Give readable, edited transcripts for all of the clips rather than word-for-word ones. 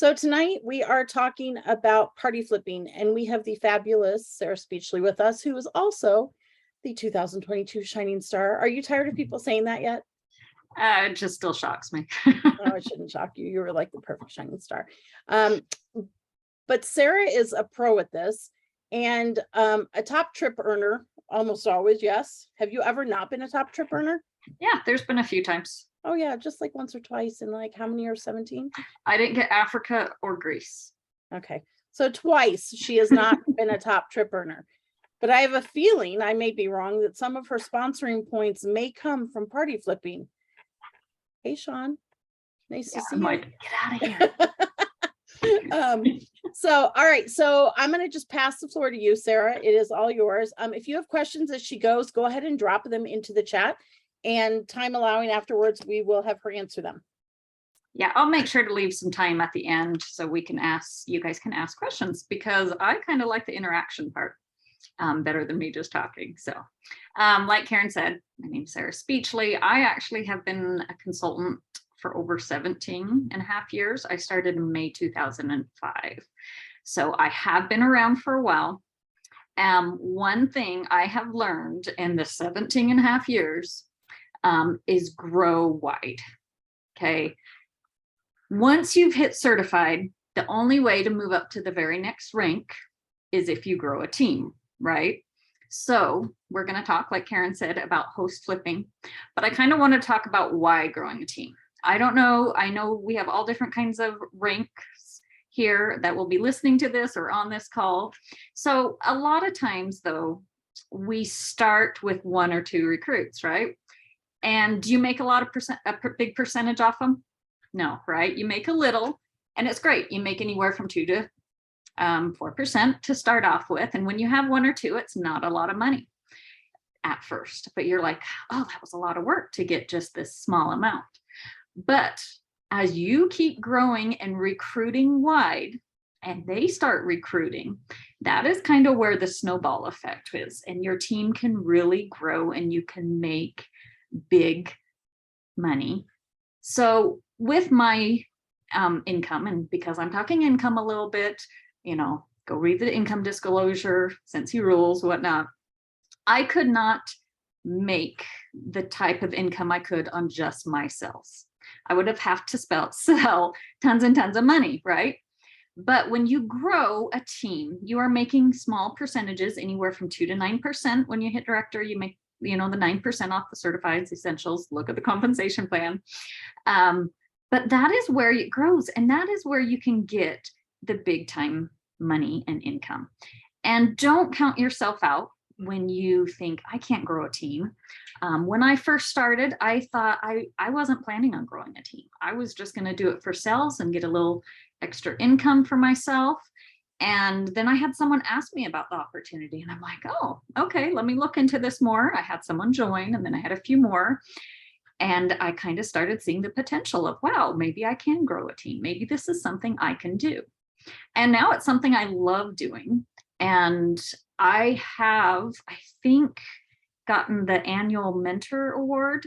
So tonight we are talking about party flipping, and we have the fabulous Sarah Speechley with us, who is also the 2022 Shining Star. Are you tired of people saying that yet? It just still shocks me. Oh, it shouldn't shock you. You were like the perfect Shining Star. But Sarah is a pro at this, and a top trip earner almost always. Yes. Have you ever not been a top trip earner? Yeah, there's been a few times. Oh yeah, just like once or twice in like how many years? 17? I didn't get Africa or Greece. Okay. So twice she has not been a top trip earner. But I have a feeling, I may be wrong, that some of her sponsoring points may come from party flipping. Hey, Sean. Nice to see you. Get out of here. So, all right. So I'm going to just pass the floor to you, Sarah. It is all yours. If you have questions as she goes, go ahead and drop them into the chat, and time allowing afterwards, we will have her answer them. Yeah, I'll make sure to leave some time at the end so we can you guys can ask questions, because I kind of like the interaction part better than me just talking. So like Karen said, my name's Sarah Speechley. I actually have been a consultant for over 17 and a half years. I started in May 2005. So I have been around for a while. One thing I have learned in the 17 and a half years is grow wide. Okay. Once you've hit certified, the only way to move up to the very next rank is if you grow a team, right? So we're going to talk, like Karen said, about host flipping, but I kind of want to talk about why growing a team. I don't know. I know we have all different kinds of ranks here that will be listening to this or on this call. So a lot of times though, we start with 1 or 2 recruits, right? And do you make a lot of big percentage off them? No, right? You make a little, and it's great. You make anywhere from 2 to 4% to start off with. And when you have 1 or 2, it's not a lot of money at first, but you're like, oh, that was a lot of work to get just this small amount. But as you keep growing and recruiting wide, and they start recruiting, that is kind of where the snowball effect is. And your team can really grow and you can make big money. So with my income, and because I'm talking income a little bit, go read the income disclosure, Sensi rules, whatnot. I could not make the type of income I could on just my sales. I would have to sell tons and tons of money, right? But when you grow a team, you are making small percentages, anywhere from 2 to 9%. When you hit director, you make the 9% off the certifieds, essentials. Look at the compensation plan. But that is where it grows, and that is where you can get the big time money and income. And don't count yourself out when you think, I can't grow a team. When I first started, I thought I wasn't planning on growing a team. I was just going to do it for sales and get a little extra income for myself. And then I had someone ask me about the opportunity, and I'm like, oh, okay, let me look into this more. I had someone join, and then I had a few more. And I kind of started seeing the potential of, wow, maybe I can grow a team. Maybe this is something I can do. And now it's something I love doing. And I have, I think, gotten the annual mentor award,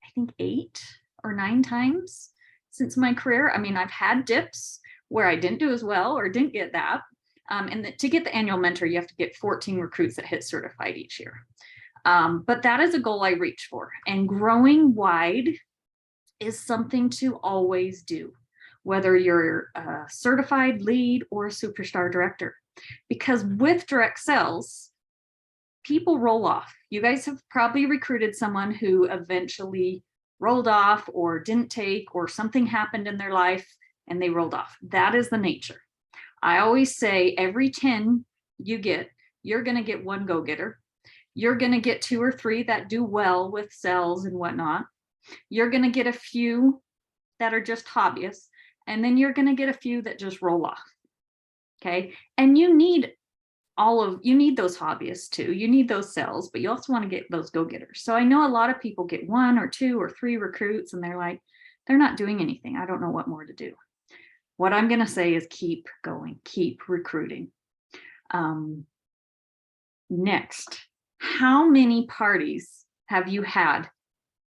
I think 8 or 9 times since my career. I mean, I've had dips where I didn't do as well or didn't get that. And to get the annual mentor, you have to get 14 recruits that hit certified each year. But that is a goal I reach for. And growing wide is something to always do, whether you're a certified lead or a superstar director. Because with direct sales, people roll off. You guys have probably recruited someone who eventually rolled off or didn't take, or something happened in their life and they rolled off. That is the nature. I always say every 10 you get, you're going to get 1 go-getter. You're going to get 2 or 3 that do well with sales and whatnot. You're going to get a few that are just hobbyists, and then you're going to get a few that just roll off. Okay. And you need those hobbyists too. You need those sales, but you also want to get those go-getters. So I know a lot of people get 1 or 2 or 3 recruits, and they're like, they're not doing anything. I don't know what more to do. What I'm going to say is keep going, keep recruiting. Next, how many parties have you had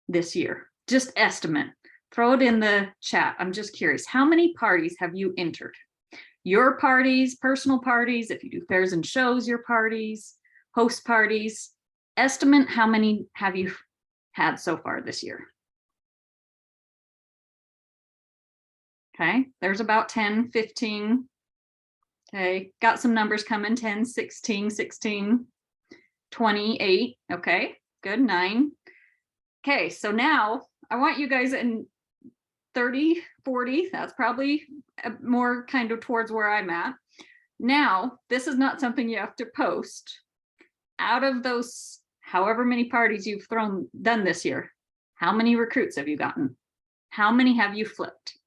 this year? Just estimate. throw it in the chat. I'm just curious, how many parties have you entered? Your parties, personal parties, if you do fairs and shows, your parties, host parties, estimate how many have you had so far this year? Okay, there's about 10, 15. Okay, got some numbers coming, 10, 16, 16, 28. Okay, good, 9. Okay, so now I want you guys in 30, 40, that's probably more kind of towards where I'm at. Now, this is not something you have to post. Out of those, however many parties you've done this year, how many recruits have you gotten? How many have you flipped?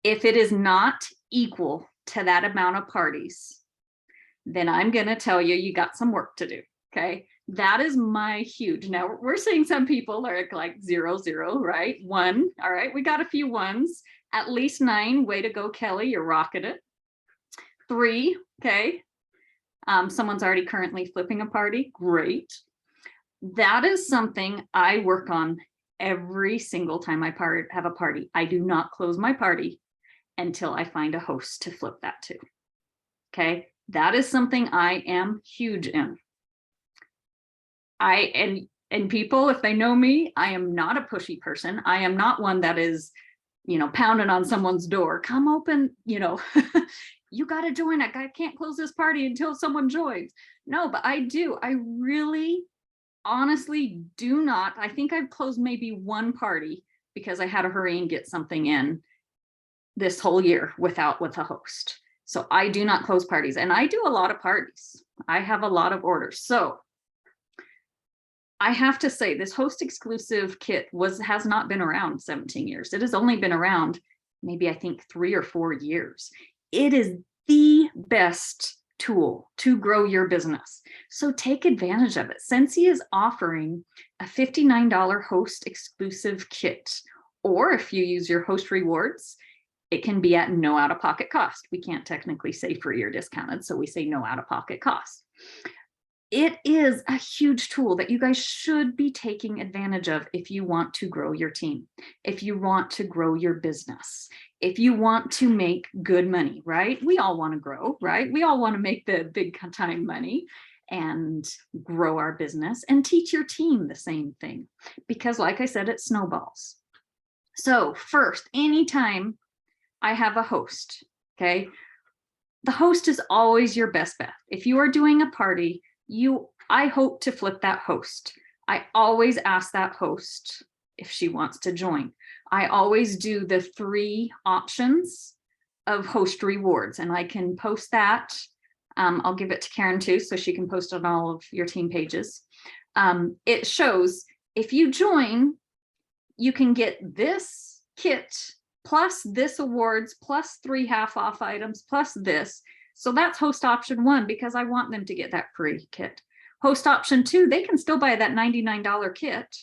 If it is not equal to that amount of parties, then I'm going to tell you, you got some work to do. Okay. That is my huge. Now we're seeing some people are like 0, 0, right? 1. All right. We got a few 1s, at least 9. Way to go, Kelly. You're rocking it. 3. Okay. Someone's already currently flipping a party. Great. That is something I work on every single time I have a party. I do not close my party until I find a host to flip that to. Okay. That is something I am huge in. And people, if they know me, I am not a pushy person. I am not one that is, pounding on someone's door. Come open, you got to join. I can't close this party until someone joins. No, but I do. I really, honestly do not. I think I've closed maybe 1 party because I had to hurry and get something in this whole year with a host. So I do not close parties, and I do a lot of parties. I have a lot of orders. So I have to say this host exclusive kit has not been around 17 years. It has only been around maybe I think 3 or 4 years. It is the best tool to grow your business. So take advantage of it. Scentsy is offering a $59 host exclusive kit, or if you use your host rewards, it can be at no out-of-pocket cost. We can't technically say free or discounted, so we say no out-of-pocket cost. It is a huge tool that you guys should be taking advantage of if you want to grow your team, if you want to grow your business, if you want to make good money, right? We all want to grow, right? We all want to make the big time money and grow our business, and teach your team the same thing, because like I said, it snowballs. So first, anytime I have a host, okay, the host is always your best bet. If you are doing a party, I hope to flip that host. I always ask that host if she wants to join. I always do the 3 options of host rewards, and I can post that. I'll give it to Karen too, so she can post on all of your team pages. It shows if you join, you can get this kit plus this awards plus 3 half-off items plus this. So that's host option 1, because I want them to get that free kit. Host option 2, they can still buy that $99 kit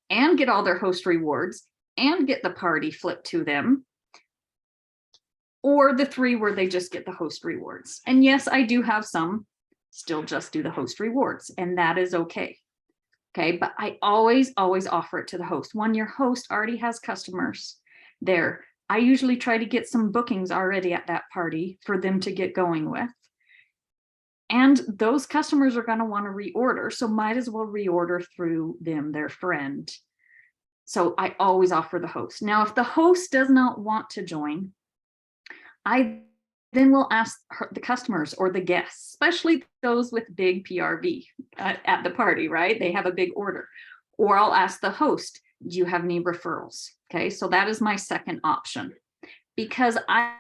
and get all their host rewards and get the party flipped to them. Or the 3 where they just get the host rewards. And yes, I do have some still just do the host rewards, and that is okay. Okay, but I always offer it to the host. When your host already has customers there, I usually try to get some bookings already at that party for them to get going with. And those customers are going to want to reorder, so might as well reorder through them, their friend. So I always offer the host. Now, if the host does not want to join, I then will ask the customers or the guests, especially those with big PRV at the party, right? They have a big order. Or I'll ask the host, do you have any referrals? Okay, so that is my second option, because I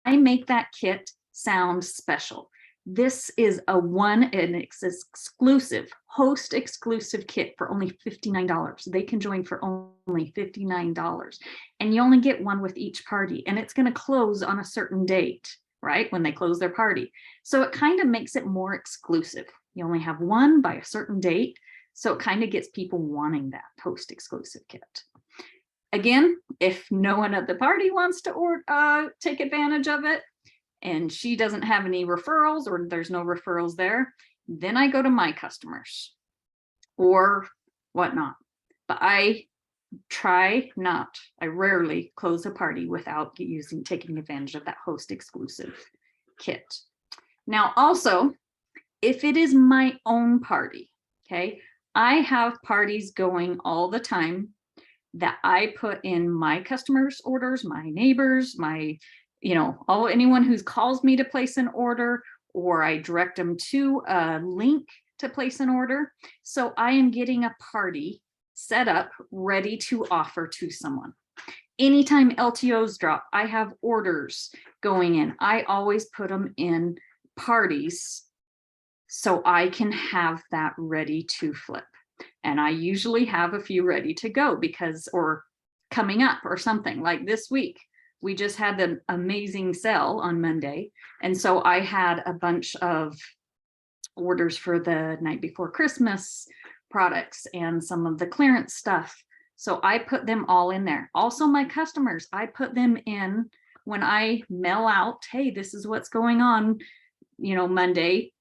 make that kit sound special. This is an exclusive, host exclusive kit for only $59. They can join for only $59. And you only get 1 with each party, and it's going to close on a certain date, right? When they close their party. So it kind of makes it more exclusive. You only have 1 by a certain date. So it kind of gets people wanting that host exclusive kit. Again, if no one at the party wants to take advantage of it, and she doesn't have any referrals, or there's no referrals there, then I go to my customers or whatnot. But I try not, I rarely close a party without taking advantage of that host exclusive kit. Now, also, if it is my own party, okay, I have parties going all the time that I put in my customers' orders, my neighbors, my, anyone who calls me to place an order, or I direct them to a link to place an order. So I am getting a party set up, ready to offer to someone. Anytime LTOs drop, I have orders going in. I always put them in parties so I can have that ready to flip. And I usually have a few ready to go or coming up or something. Like this week, we just had an amazing sale on Monday. And so I had a bunch of orders for the night before Christmas products and some of the clearance stuff. So I put them all in there. Also, my customers, I put them in when I mail out, hey, this is what's going on, Monday.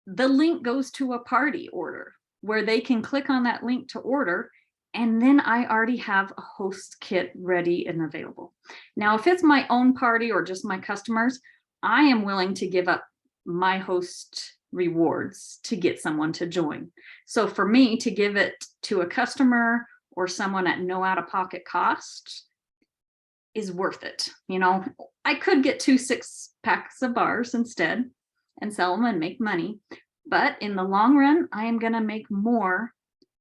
The link goes to a party order where they can click on that link to order. And then I already have a host kit ready and available. Now, if it's my own party or just my customers, I am willing to give up my host rewards to get someone to join. So for me to give it to a customer or someone at no out-of-pocket cost is worth it. I could get 2 6-packs of bars instead and sell them and make money. But in the long run, I am going to make more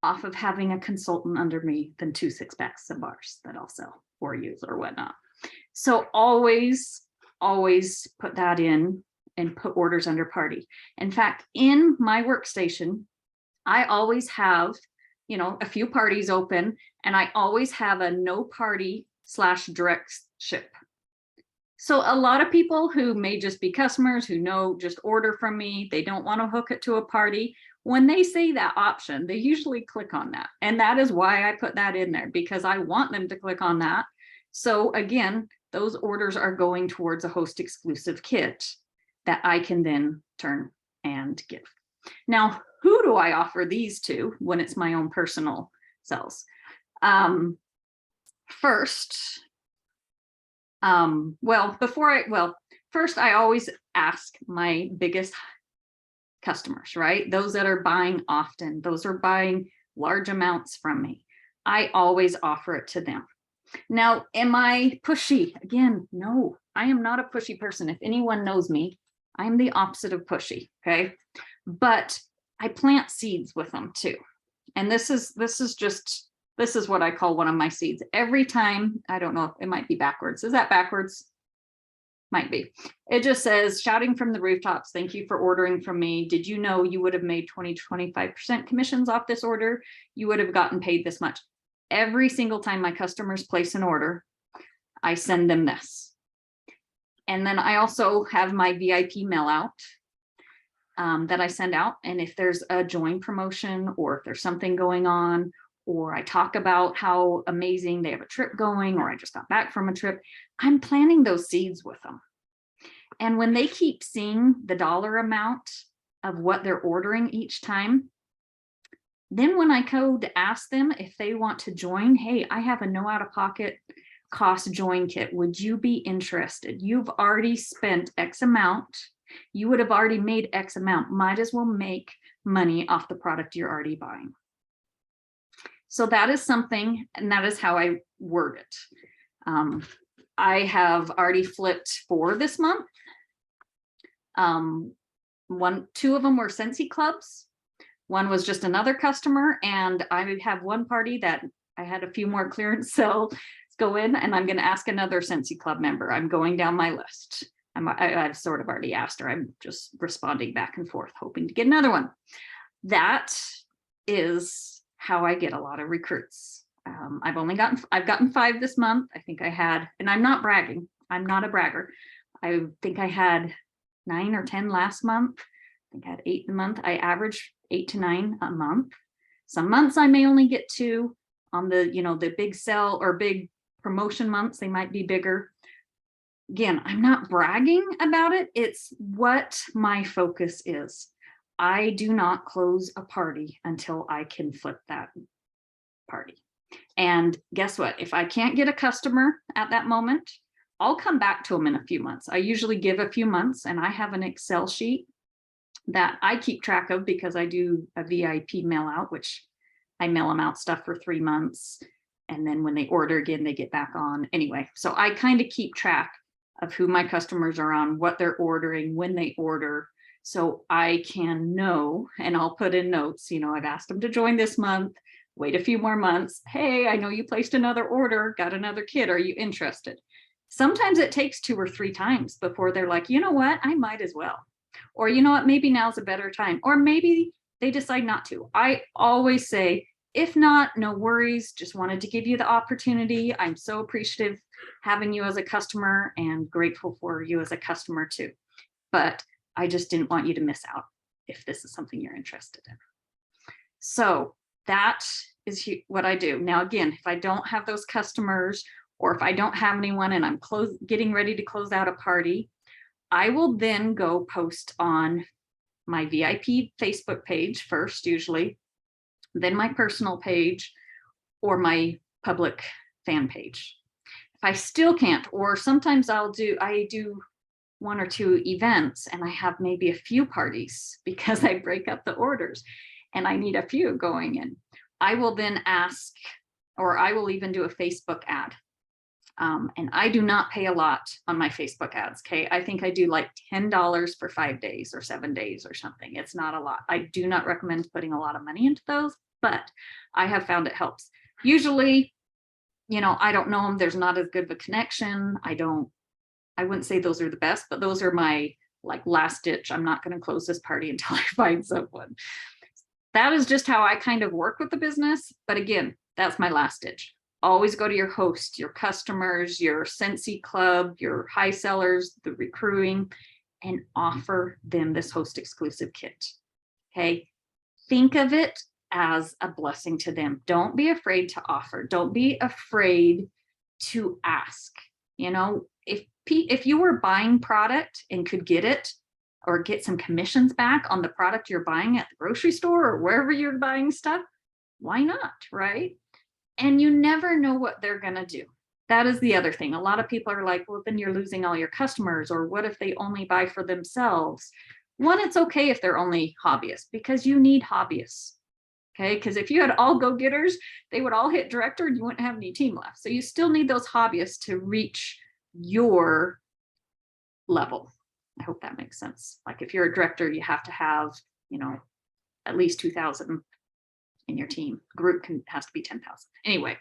off of having a consultant under me than 2 6-packs of bars that I'll sell or use or whatnot. So always put that in and put orders under party. In fact, in my workstation, I always have, a few parties open, and I always have a no party / direct ship. So a lot of people who may just be customers who just order from me, they don't want to hook it to a party. When they say that option, they usually click on that. And that is why I put that in there, because I want them to click on that. So again, those orders are going towards a host exclusive kit that I can then turn and give. Now, who do I offer these to when it's my own personal sales? First, I always ask my biggest customers, right? Those that are buying often, those are buying large amounts from me. I always offer it to them. Now, am I pushy? Again, no, I am not a pushy person. If anyone knows me, I'm the opposite of pushy, okay? But I plant seeds with them too. And this is what I call one of my seeds. Every time, I don't know, it might be backwards. Is that backwards? Might be. It just says, shouting from the rooftops, thank you for ordering from me. Did you know you would have made 20 to 25% commissions off this order? You would have gotten paid this much. Every single time my customers place an order, I send them this. And then I also have my VIP mail out that I send out. And if there's a join promotion, or if there's something going on, or I talk about how amazing they have a trip going, or I just got back from a trip, I'm planting those seeds with them. And when they keep seeing the dollar amount of what they're ordering each time, then when I go to ask them if they want to join, hey, I have a no out-of-pocket cost join kit. Would you be interested? You've already spent X amount. You would have already made X amount. Might as well make money off the product you're already buying. So that is something, and that is how I word it. I have already flipped 4 this month. 2 of them were Scentsy Clubs. One was just another customer, and I have one party that I had a few more clearance sales go in, and I'm going to ask another Scentsy Club member. I'm going down my list. I've sort of already asked her. I'm just responding back and forth, hoping to get another one. That is how I get a lot of recruits. I've gotten 5 this month. I think I had, and I'm not bragging. I'm not a bragger. I think I had 9 or 10 last month. I think I had 8 a month. I average 8 to 9 a month. Some months I may only get 2. On the big sell or big promotion months, they might be bigger. Again, I'm not bragging about it. It's what my focus is. I do not close a party until I can flip that party. And guess what? If I can't get a customer at that moment, I'll come back to them in a few months. I usually give a few months, and I have an Excel sheet that I keep track of because I do a VIP mail out, which I mail them out stuff for 3 months. And then when they order again, they get back on anyway. So I kind of keep track of who my customers are on, what they're ordering, when they order. So I can know, and I'll put in notes, you know, I've asked them to join this month, wait a few more months. Hey, I know you placed another order, got another kit. Are you interested? Sometimes it takes 2 or 3 times before they're like, you know what, I might as well. Or you know what, maybe now's a better time. Or maybe they decide not to. I always say, if not, no worries. Just wanted to give you the opportunity. I'm so appreciative having you as a customer and grateful for you as a customer too. But I just didn't want you to miss out if this is something you're interested in. So that is what I do. Now, again, if I don't have those customers, or if I don't have anyone and I'm getting ready to close out a party, I will then go post on my VIP Facebook page first, usually, then my personal page, or my public fan page. If I still can't, or sometimes I do 1 or 2 events and I have maybe a few parties because I break up the orders and I need a few going in. I will then ask, or I will even do a Facebook ad. And I do not pay a lot on my Facebook ads. Okay. I think I do like $10 for 5 days or 7 days or something. It's not a lot. I do not recommend putting a lot of money into those, but I have found it helps. Usually, you know, I don't know them. There's not as good of a connection. I wouldn't say those are the best, but those are my like last ditch. I'm not going to close this party until I find someone. That is just how I kind of work with the business. But again, that's my last ditch. Always go to your host, your customers, your Scentsy Club, your high sellers, the recruiting, and offer them this host exclusive kit. Okay. Think of it as a blessing to them. Don't be afraid to offer. Don't be afraid to ask. You know, if you were buying product and could get it or get some commissions back on the product you're buying at the grocery store or wherever you're buying stuff, why not, right? And you never know what they're going to do. That is the other thing. A lot of people are like, well, then you're losing all your customers, or what if they only buy for themselves? One, it's okay if they're only hobbyists, because you need hobbyists. Okay, because if you had all go-getters, they would all hit director and you wouldn't have any team left. So you still need those hobbyists to reach your level. I hope that makes sense. Like if you're a director, you have to have, you know, at least 2,000 in your team. Group has to be 10,000. Anyway,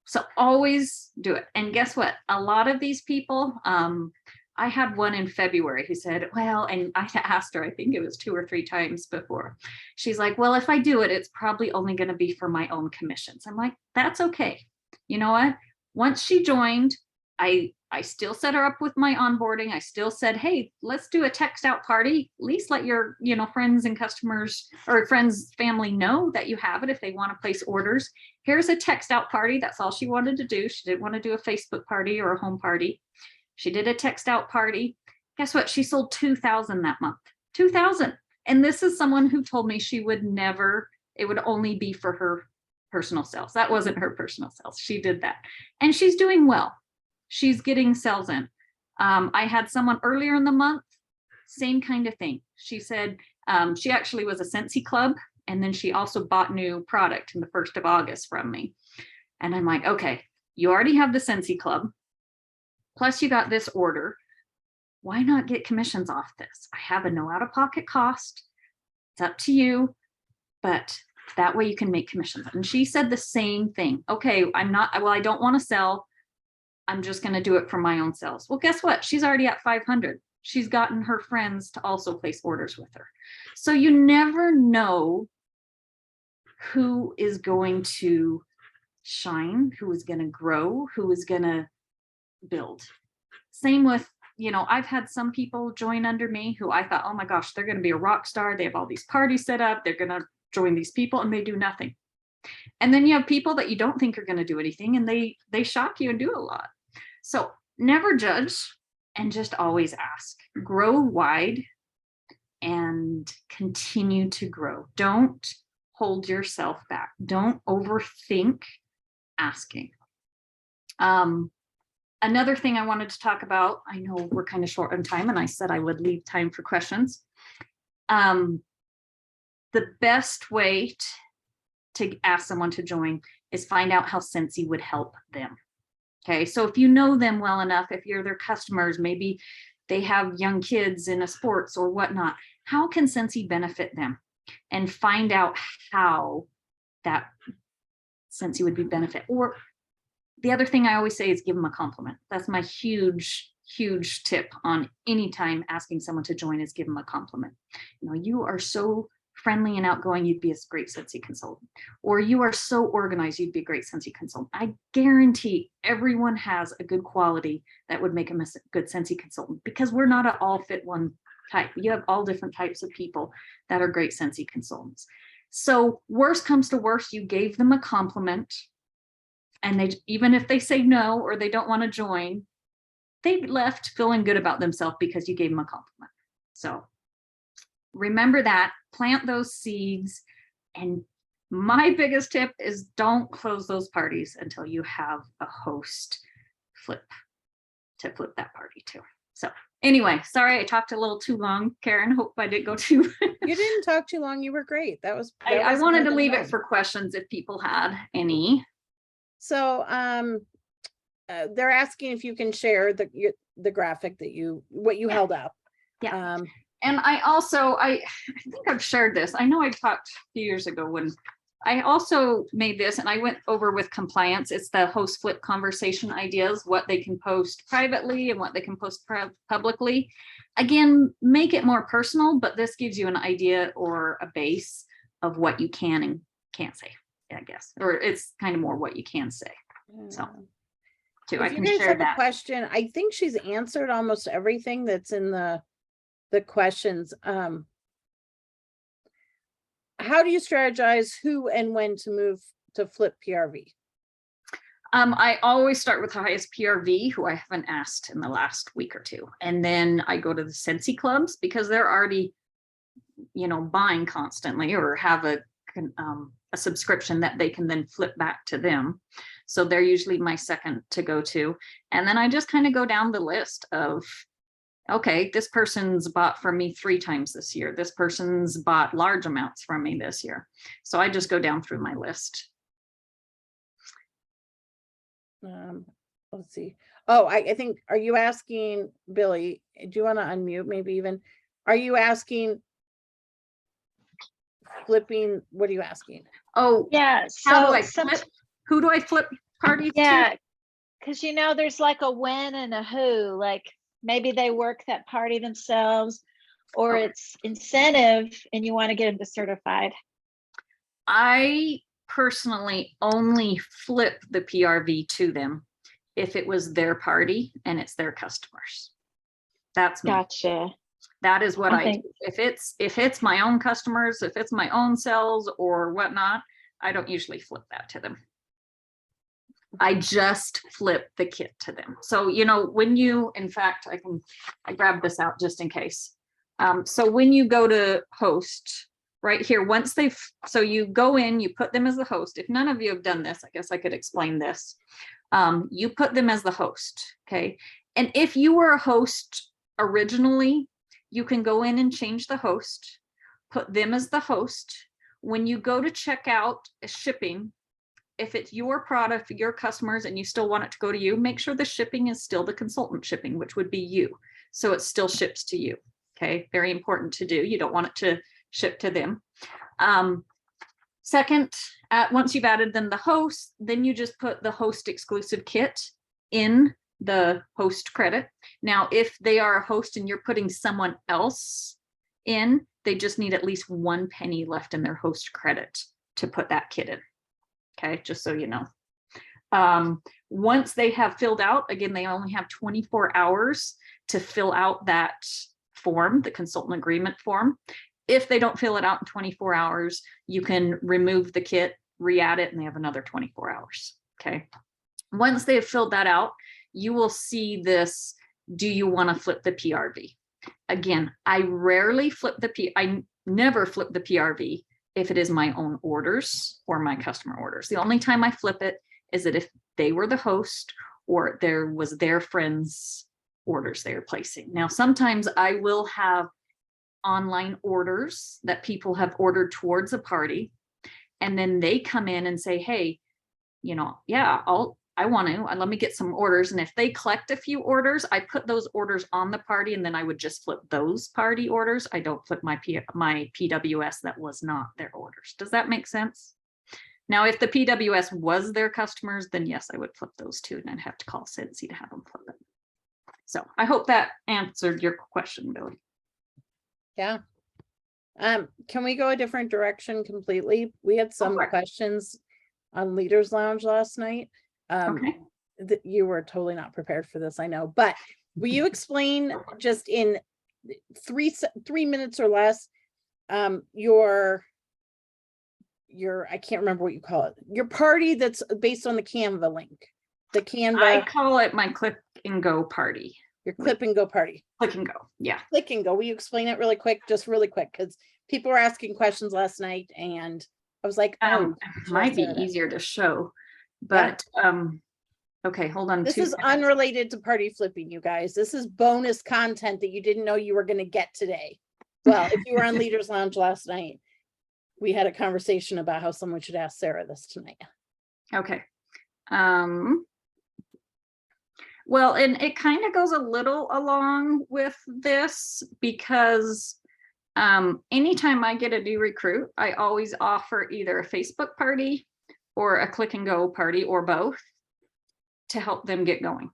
so always do it. And guess what? A lot of these people, I had one in February who said, well, and I asked her, I think it was 2 or 3 times before. She's like, well, if I do it, it's probably only going to be for my own commissions. I'm like, that's okay. You know what? Once she joined, I still set her up with my onboarding. I still said, hey, let's do a text out party. At least let your, you know, friends and customers or friends, family know that you have it if they want to place orders. Here's a text out party. That's all she wanted to do. She didn't want to do a Facebook party or a home party. She did a text out party. Guess what? She sold 2,000 that month. 2,000. And this is someone who told me she would never, it would only be for her personal sales. That wasn't her personal sales. She did that. And she's doing well. She's getting sales in. I had someone earlier in the month, same kind of thing. She said she actually was a Scentsy Club, and then she also bought new product in the 1st of August from me. And I'm like, okay, you already have the Scentsy Club, plus you got this order. Why not get commissions off this? I have a no out-of-pocket cost. It's up to you, but that way you can make commissions. And she said the same thing. Okay, I don't want to sell. I'm just going to do it for my own sales. Well, guess what? She's already at 500. She's gotten her friends to also place orders with her. So you never know who is going to shine, who is going to grow, who is going to build. Same with, you know, I've had some people join under me who I thought, oh my gosh, they're going to be a rock star. They have all these parties set up. They're going to join these people, and they do nothing. And then you have people that you don't think are going to do anything, and they shock you and do a lot. So never judge, and just always ask. Grow wide and continue to grow. Don't hold yourself back. Don't overthink asking. Another thing I wanted to talk about, I know we're kind of short on time and I said I would leave time for questions. The best way to ask someone to join is find out how Scentsy would help them. Okay, so if you know them well enough, if you're their customers, maybe they have young kids in a sports or whatnot, how can Scentsy benefit them? And find out how that Scentsy would be benefit. Or the other thing I always say is give them a compliment. That's my huge tip on any time asking someone to join is give them a compliment. You know, you are so friendly and outgoing, you'd be a great Scentsy consultant. Or you are so organized, you'd be a great Scentsy consultant. I guarantee everyone has a good quality that would make them a good Scentsy consultant, because we're not an all fit one type. You have all different types of people that are great Scentsy consultants. So worst comes to worst, you gave them a compliment, and they, even if they say no or they don't want to join, they left feeling good about themselves because you gave them a compliment. So remember that, plant those seeds. And my biggest tip is don't close those parties until you have a host to flip that party to. So anyway, sorry I talked a little too long, Karen. Hope I didn't go too. You didn't talk too long. You were great. That was I wanted to leave fun. it for questions if people had any. So they're asking if you can share the graphic that what you held up. Yeah. And I think I've shared this. I know I talked a few years ago when I also made this, and I went over with compliance. It's the host flip conversation ideas, what they can post privately and what they can post publicly. Again, make it more personal, but this gives you an idea or a base of what you can and can't say, I guess, or it's kind of more what you can say. So too, I can share that. Question. I think she's answered almost everything that's in the questions. How do you strategize who and when to move to flip PRV? I always start with the highest PRV, who I haven't asked in the last week or two. And then I go to the Scentsy clubs because they're already, buying constantly or have a subscription that they can then flip back to them. So they're usually my second to go to. And then I just kind of go down the list of, okay, this person's bought from me 3 times this year. This person's bought large amounts from me this year. So I just go down through my list. Let's see. Oh, I think, are you asking, Billy, do you want to unmute maybe even? Are you asking flipping? What are you asking? Oh, yeah. How do I flip? Who do I flip parties to? Yeah, because there's like a when and a who, like maybe they work that party themselves, or it's incentive and you want to get them to certified. I personally only flip the PRV to them if it was their party and it's their customers. That's me. Gotcha. That is what I do. If it's my own customers, if it's my own sales or whatnot, I don't usually flip that to them. I just flip the kit to them. So, when you, in fact, I grabbed this out just in case. So when you go to host right here, so you go in, you put them as the host. If none of you have done this, I guess I could explain this. You put them as the host. Okay. And if you were a host originally, you can go in and change the host, put them as the host. When you go to check out shipping, if it's your product, your customers, and you still want it to go to you, make sure the shipping is still the consultant shipping, which would be you. So it still ships to you. Okay. Very important to do. You don't want it to ship to them. Second, once you've added them the host, then you just put the host exclusive kit in the host credit. Now, if they are a host and you're putting someone else in, they just need at least 1 penny left in their host credit to put that kit in. Okay, just so you know. Once they have filled out, again, they only have 24 hours to fill out that form, the consultant agreement form. If they don't fill it out in 24 hours, you can remove the kit, re-add it, and they have another 24 hours. Okay. Once they have filled that out, you will see this, do you want to flip the PRV? Again, I never flip the PRV if it is my own orders or my customer orders. The only time I flip it is that if they were the host or there was their friends' orders they were placing. Now, sometimes I will have online orders that people have ordered towards a party, and then they come in and say, hey, you know, yeah, I want to, let me get some orders. And if they collect a few orders, I put those orders on the party, and then I would just flip those party orders. I don't flip my PWS that was not their orders. Does that make sense? Now, if the PWS was their customers, then yes, I would flip those too, and I'd have to call Cincy to have them flip it. So I hope that answered your question, Billy. Yeah. Can we go a different direction completely? We had some for it. questions on Leaders Lounge last night. Okay. That you were totally not prepared for this, I know, but will you explain just in 3 minutes or less, your, I can't remember what you call it, your party that's based on the Canva link, the I Canva, call it my click and go party. your clip and go party. Click and go. Yeah. Click and go. Will you explain it really quick? Just really quick, because people were asking questions last night and I was like, oh, It might be easier to show, but okay, hold on. this 2 is seconds. unrelated to party flipping, you guys. This is bonus content that you didn't know you were going to get today. Well, if you were on Leaders Lounge last night, we had a conversation about how someone should ask Sarah this tonight. Okay. Well, and it kind of goes a little along with this because anytime I get a new recruit, I always offer either a Facebook party or a click and go party or both to help them get going.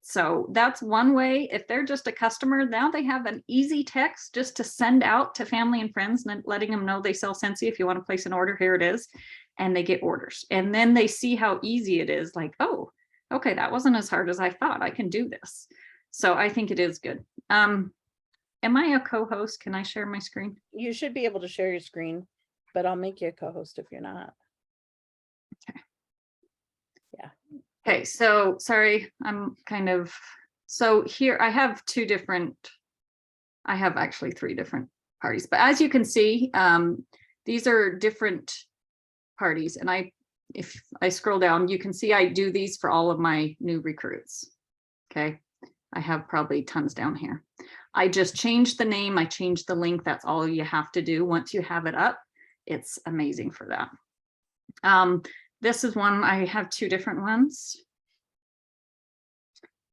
So that's one way. If they're just a customer, now they have an easy text just to send out to family and friends and letting them know they sell Scentsy. If you want to place an order, here it is. And they get orders. And then they see how easy it is, like, oh, okay, that wasn't as hard as I thought. I can do this. So I think it is good. Am I a co-host? Can I share my screen? You should be able to share your screen, but I'll make you a co-host if you're not. Okay, so sorry, I'm kind of, so here I have I have actually 3 different parties, but as you can see, these are different parties. And if I scroll down, you can see I do these for all of my new recruits. Okay, I have probably tons down here. I just changed the name, I changed the link. That's all you have to do. Once you have it up, it's amazing for that. This is one, I have 2 different ones.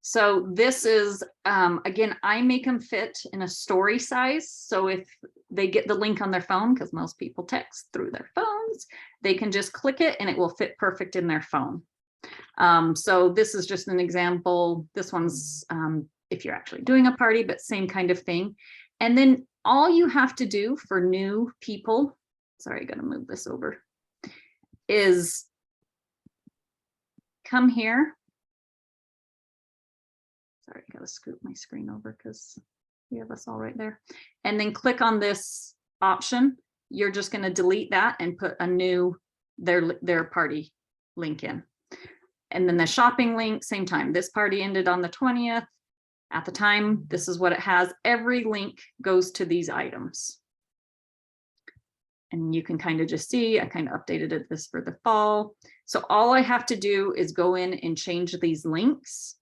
So this is, again, I make them fit in a story size. So if they get the link on their phone, because most people text through their phones, they can just click it and it will fit perfect in their phone. So this is just an example. This one's if you're actually doing a party, but same kind of thing. And then all you have to do for new people, sorry, I gotta move this over, is come here. Sorry, I gotta scoot my screen over because we have us all right there. And then click on this option. You're just gonna delete that and put a new, their party link in. And then the shopping link, same time. This party ended on the 20th. At the time, this is what it has. Every link goes to these items. And you can kind of just see, I kind of updated this for the fall. So all I have to do is go in and change these links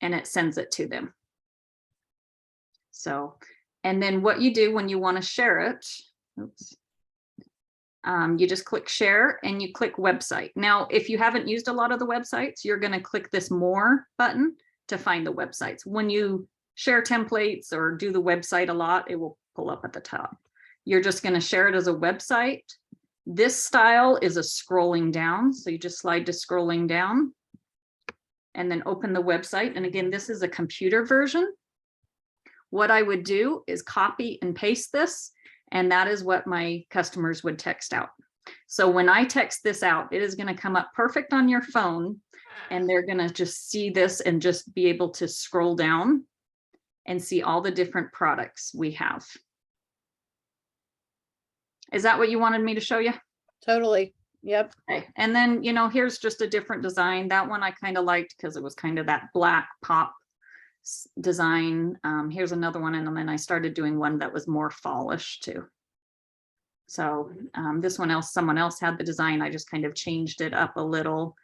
and it sends it to them. So, and then what you do when you want to share it, oops, you just click share and you click website. Now, if you haven't used a lot of the websites, you're going to click this more button to find the websites. When you share templates or do the website a lot, it will pull up at the top. You're just going to share it as a website. This style is a scrolling down. So you just slide to scrolling down and then open the website. And again, this is a computer version. What I would do is copy and paste this. And that is what my customers would text out. So when I text this out, it is going to come up perfect on your phone. And they're going to just see this and just be able to scroll down and see all the different products we have. Is that what you wanted me to show you? Totally. Yep. Okay. And then, you know, here's just a different design. That one I kind of liked because it was kind of that black pop design. Here's another one. And then I started doing one that was more fallish too. So this one someone else had the design. I just kind of changed it up a little,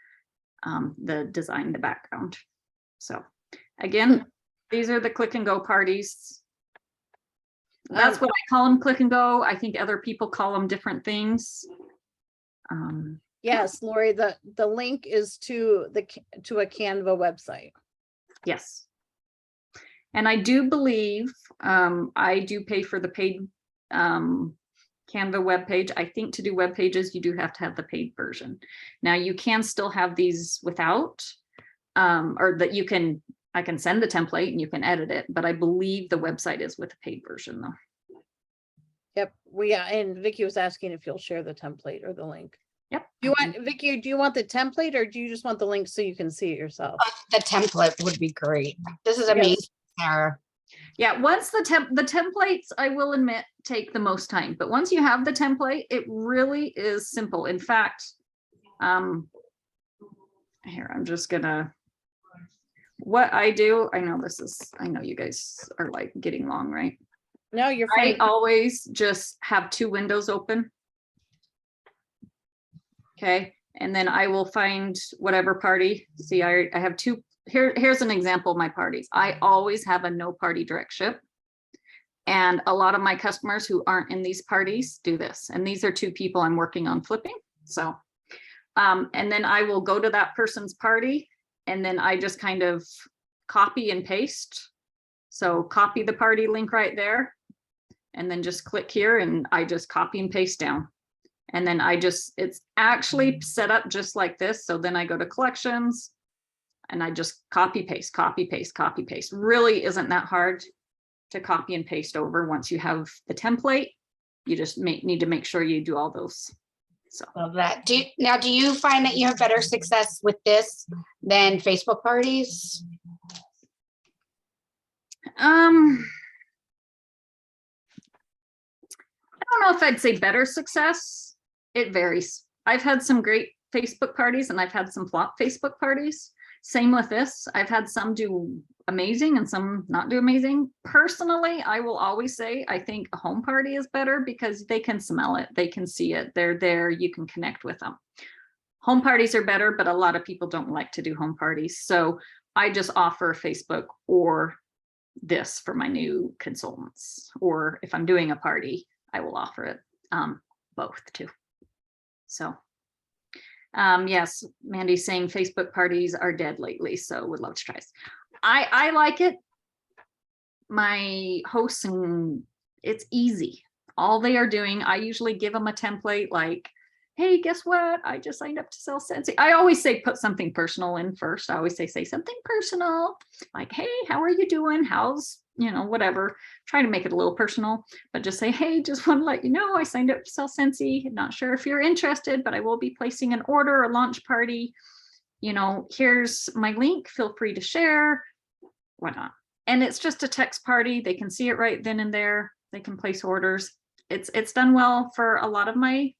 the design, the background. So again, these are the click and go parties. That's what I call them, click and go. I think other people call them different things. Yes, Lori, the link is to a Canva website. Yes. And I do believe I do pay for the paid Canva webpage. I think to do web pages, you do have to have the paid version. Now you can still have these without, or that I can send the template and you can edit it, but I believe the website is with a paid version though. Yep, and Vicky was asking if you'll share the template or the link. Yep. Vicky, do you want the template or do you just want the link so you can see it yourself? The template would be great. This is amazing, Sarah. Yeah, once the templates, I will admit, take the most time, but once you have the template, it really is simple. In fact, here, I'm just gonna, what I do, I know you guys are like getting long, right? No, you're I fine. always just have 2 windows open. Okay, and then I will find whatever party. See, I have 2. Here's an example of my parties. I always have a no party direct ship. And a lot of my customers who aren't in these parties do this. And these are 2 people I'm working on flipping. So, and then I will go to that person's party and then I just kind of copy and paste. So copy the party link right there and then just click here and I just copy and paste down. And then it's actually set up just like this. So then I go to collections and I just copy, paste, copy, paste, copy, paste. Really isn't that hard to copy and paste over once you have the template. You just need to make sure you do all those. So Love that. Do you find that you have better success with this than Facebook parties? I don't know if I'd say better success. It varies. I've had some great Facebook parties and I've had some flop Facebook parties. Same with this. I've had some do amazing and some not do amazing. Personally, I will always say I think a home party is better because they can smell it, they can see it, they're there, you can connect with them. Home parties are better, but a lot of people don't like to do home parties. So I just offer Facebook or this for my new consultants. Or if I'm doing a party, I will offer it both too. So yes, Mandy's saying Facebook parties are dead lately, so would love to try this. I like it. My hosts, and it's easy. All they are doing, I usually give them a template like, hey, guess what? I just signed up to sell Scentsy. I always say put something personal in first. I always say something personal, like, hey, how are you doing? How's, whatever. Try to make it a little personal, but just say, hey, just want to let you know I signed up to sell Scentsy. Not sure if you're interested, but I will be placing an order, a launch party. Here's my link. Feel free to share, whatnot. And it's just a text party. They can see it right then and there. They can place orders. It's done well for a lot of my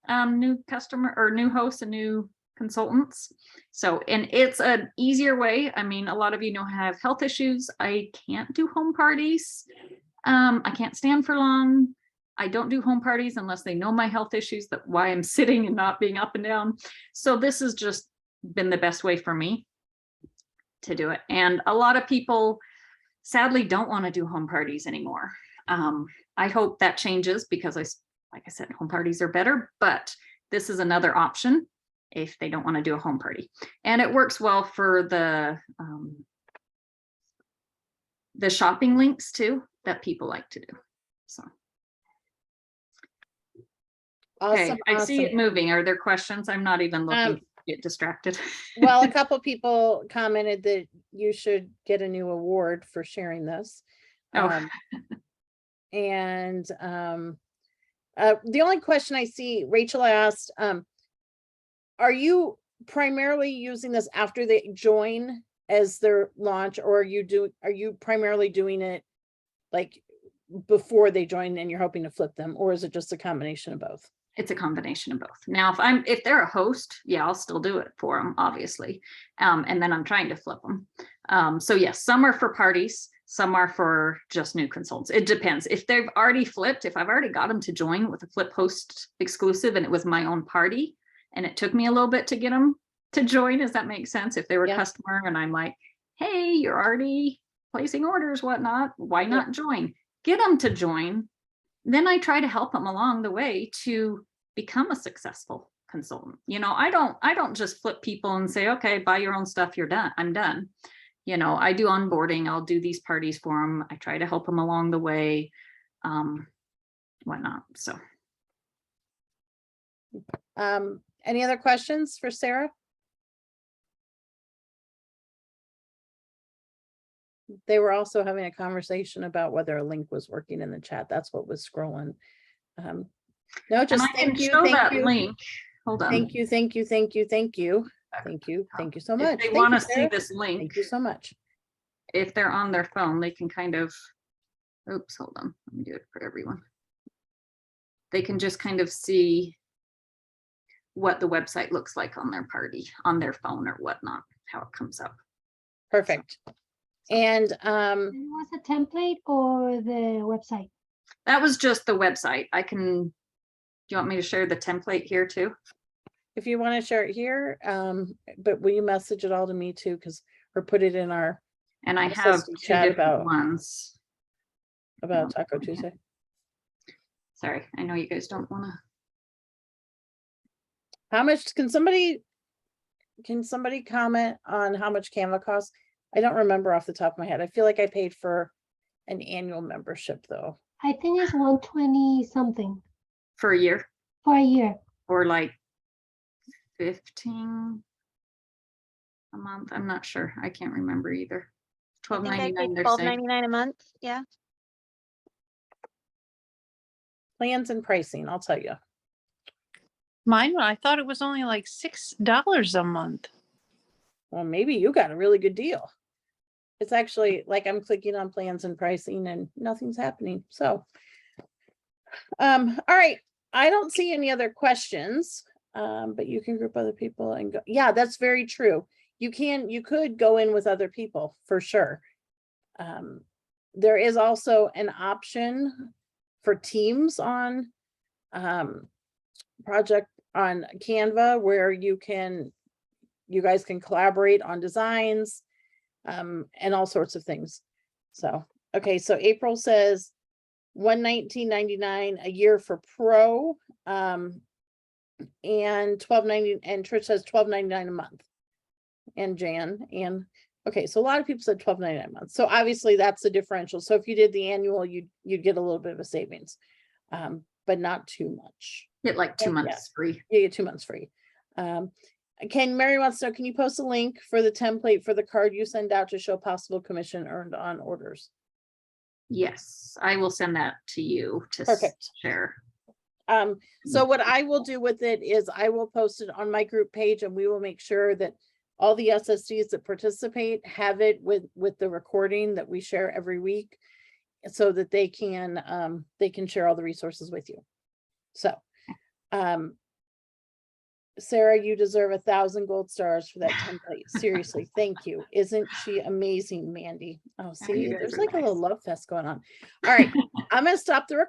new customer or new hosts and new consultants. So, and it's an easier way. I mean, a lot of have health issues. I can't do home parties. I can't stand for long. I don't do home parties unless they know my health issues, that why I'm sitting and not being up and down. So this has just been the best way for me to do it. And a lot of people sadly don't want to do home parties anymore. I hope that changes because like I said, home parties are better, but this is another option if they don't want to do a home party. And it works well for the shopping links too, that people like to do. So. Okay, Awesome. I see it moving. Are there questions? I'm not even looking to get distracted. Well, a couple people commented that you should get a new award for sharing this. Oh. And the only question I see, Rachel asked, are you primarily using this after they join as their launch, or are you primarily doing it like before they join and you're hoping to flip them, or is it just a combination of both? It's a combination of both. Now, if they're a host, yeah, I'll still do it for them, obviously. And then I'm trying to flip them. So yes, some are for parties. Some are for just new consultants. It depends. If they've already flipped, if I've already got them to join with a Flip Host exclusive and it was my own party, and it took me a little bit to get them to join, does that make sense? If they were a Yeah. customer and I'm like, hey, you're already placing orders, whatnot, why Yeah. not join? Get them to join. Then I try to help them along the way to become a successful consultant. You know, I don't just flip people and say, okay, buy your own stuff, you're done, I'm done. You know, I do onboarding, I'll do these parties for them. I try to help them along the way, whatnot. So Any other questions for Sarah? They were also having a conversation about whether a link was working in the chat. That's what was scrolling. No, and just I can thank you, show thank that you. link. Hold on. Thank you, thank you, thank you, thank you. Thank you, thank you so If much. they Thank want you, to see Sarah. this link, Thank you so much. if they're on their phone, they can kind of, oops, hold on. Let me do it for everyone. They can just kind of see what the website looks like on their party, on their phone or whatnot, how it comes up. Perfect. And It was a template or the website? That was just the website. I can, do you want me to share the template here too? if you want to share it here, but will you message it all to me too? Because or put it in our And I It have says to two chat different about- ones. about Taco Tuesday. Sorry, I know you guys don't want to. How much can somebody comment on how much Canva costs? I don't remember off the top of my head. I feel like I paid for an annual membership though. I think it's 120 something For a year for a year. or like 15 a month. I'm not sure. I can't remember either. I think I $12.99 paid they're saying. $12.99 a month. Yeah. Plans and pricing, I'll tell you. Mine, I thought it was only like $6 a month. Well, maybe you got a really good deal. It's actually like I'm clicking on plans and pricing and nothing's happening. So, all right. I don't see any other questions, but you can group other people and go. Yeah, that's very true. You could go in with other people for sure. There is also an option for teams on project on Canva where you guys can collaborate on designs and all sorts of things. So, okay, so April says $119.99 a year for pro, and $12.90, and Trish says $12.99 a month. And Jan, and okay, so a lot of people said $12.99 a month. So obviously that's the differential. So if you did the annual, you'd get a little bit of a savings, but not too much. Get like 2 Yeah. months free. You get 2 months free. Mary wants to know, can you post a link for the template for the card you send out to show possible commission earned on orders? Yes, I will send that to you to Perfect. share. So what I will do with it is I will post it on my group page and we will make sure that all the SSDs that participate have it with the recording that we share every week so that they can share all the resources with you. So, Sarah, you deserve 1,000 gold stars for that template. Seriously, thank you. Isn't she amazing, Mandy? Oh, see, you guys there's are like a nice. little love fest going on. All right, I'm gonna stop the recording.